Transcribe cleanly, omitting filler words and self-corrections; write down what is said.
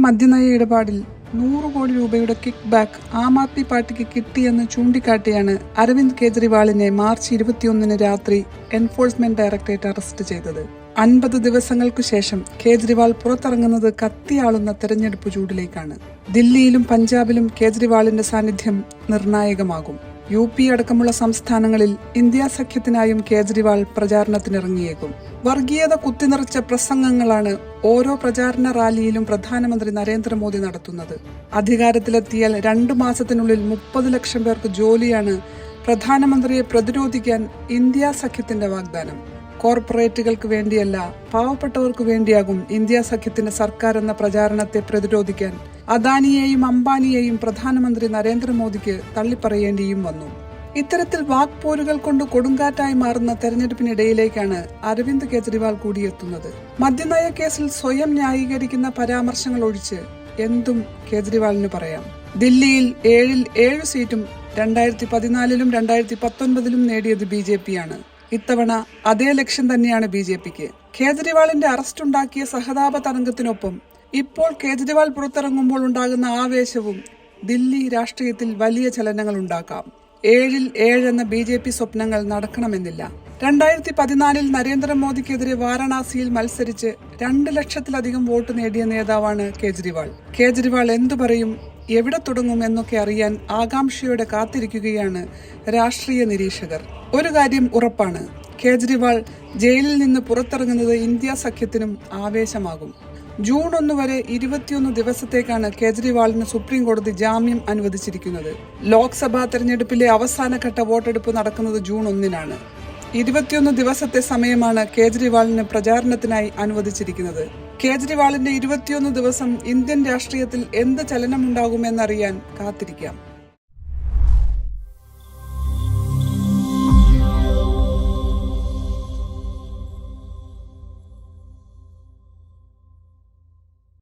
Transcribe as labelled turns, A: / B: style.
A: മദ്യനയ ഇടപാടിൽ 100 കോടി രൂപയുടെ കിക്ക് ബാക്ക് ആം ആദ്മി പാർട്ടിക്ക് കിട്ടിയെന്ന് ചൂണ്ടിക്കാട്ടിയാണ് അരവിന്ദ് കെജ്രിവാളിനെ മാർച്ച് 21 രാത്രി എൻഫോഴ്സ്മെന്റ് ഡയറക്ടറേറ്റ് അറസ്റ്റ് ചെയ്തത്. 50 ദിവസങ്ങൾക്കു ശേഷം കേജ്രിവാൾ പുറത്തിറങ്ങുന്നത് കത്തിയാളുന്ന തെരഞ്ഞെടുപ്പ് ചൂടിലേക്കാണ്. ദില്ലിയിലും പഞ്ചാബിലും കേജ്രിവാളിന്റെ സാന്നിധ്യം നിർണായകമാകും. UP അടക്കമുള്ള സംസ്ഥാനങ്ങളിൽ ഇന്ത്യ സഖ്യത്തിനായും കേജ്രിവാൾ പ്രചാരണത്തിനിറങ്ങിയേക്കും. വർഗീയത കുത്തിനിറച്ച പ്രസംഗങ്ങളാണ് ഓരോ പ്രചാരണ റാലിയിലും പ്രധാനമന്ത്രി നരേന്ദ്രമോദി നടത്തുന്നത്. അധികാരത്തിലെത്തിയാൽ 2 മാസത്തിനുള്ളിൽ 30 ലക്ഷം പേർക്ക് ജോലിയാണ് പ്രധാനമന്ത്രിയെ പ്രതിരോധിക്കാൻ ഇന്ത്യ സഖ്യത്തിന്റെ വാഗ്ദാനം. കോർപ്പറേറ്റുകൾക്ക് വേണ്ടിയല്ല, പാവപ്പെട്ടവർക്ക് വേണ്ടിയാകും ഇന്ത്യ സഖ്യത്തിന്റെ സർക്കാർ എന്ന പ്രചാരണത്തെ പ്രതിരോധിക്കാൻ അദാനിയെയും അംബാനിയെയും പ്രധാനമന്ത്രി നരേന്ദ്രമോദിക്ക് തള്ളിപ്പറയേണ്ടിയും വന്നു. ഇത്തരത്തിൽ വാക്പോരുകൾ കൊണ്ട് കൊടുങ്കാറ്റായി മാറുന്ന തെരഞ്ഞെടുപ്പിനിടയിലേക്കാണ് അരവിന്ദ് കെജ്രിവാൾ കൂടിയെത്തുന്നത്. മദ്യനയ കേസിൽ സ്വയം ന്യായീകരിക്കുന്ന പരാമർശങ്ങൾ ഒഴിച്ച് എന്തും കേജ്രിവാളിന് പറയാം. ദില്ലിയിൽ 7-ൽ 7 സീറ്റും 2014-ലും 2019-ലും നേടിയത് BJP ആണ്. ഇത്തവണ അതേ ലക്ഷ്യം തന്നെയാണ് BJPക്ക്. കേജ്രിവാളിന്റെ അറസ്റ്റുണ്ടാക്കിയ സഹതാപ തരംഗത്തിനൊപ്പം ഇപ്പോൾ കേജ്രിവാൾ പുറത്തിറങ്ങുമ്പോൾ ഉണ്ടാകുന്ന ആവേശവും ദില്ലി രാഷ്ട്രീയത്തിൽ വലിയ ചലനങ്ങൾ ഉണ്ടാക്കാം. 7-ൽ 7 എന്ന BJP സ്വപ്നങ്ങൾ നടക്കണമെന്നില്ല. 2014-ൽ നരേന്ദ്രമോദിക്കെതിരെ വാരണാസിയിൽ മത്സരിച്ച് 2 ലക്ഷത്തിലധികം വോട്ട് നേടിയ നേതാവാണ് കേജ്രിവാൾ. കേജ്രിവാൾ എന്തു പറയും, എവിടെ തുടങ്ങും എന്നൊക്കെ അറിയാൻ ആകാംക്ഷയോടെ കാത്തിരിക്കുകയാണ് രാഷ്ട്രീയ നിരീക്ഷകർ. ഒരു കാര്യം ഉറപ്പാണ്, കേജ്രിവാൾ ജയിലിൽ നിന്ന് പുറത്തിറങ്ങുന്നത് ഇന്ത്യ സഖ്യത്തിനും ആവേശമാകും. ജൂൺ 1 വരെ 21 ദിവസത്തേക്കാണ് കേജ്രിവാളിന് സുപ്രീം കോടതി ജാമ്യം അനുവദിച്ചിരിക്കുന്നത്. ലോക്സഭാ തെരഞ്ഞെടുപ്പിലെ അവസാനഘട്ട വോട്ടെടുപ്പ് നടക്കുന്നത് ജൂൺ 1-നാണ്. 21 ദിവസത്തെ സമയമാണ് കേജ്രിവാളിന് പ്രചാരണത്തിനായി അനുവദിച്ചിരിക്കുന്നത്. കേജ്രിവാളിന്റെ 21 ദിവസം ഇന്ത്യൻ രാഷ്ട്രീയത്തിൽ എന്ത് ചലനമുണ്ടാകുമെന്നറിയാൻ കാത്തിരിക്കാം.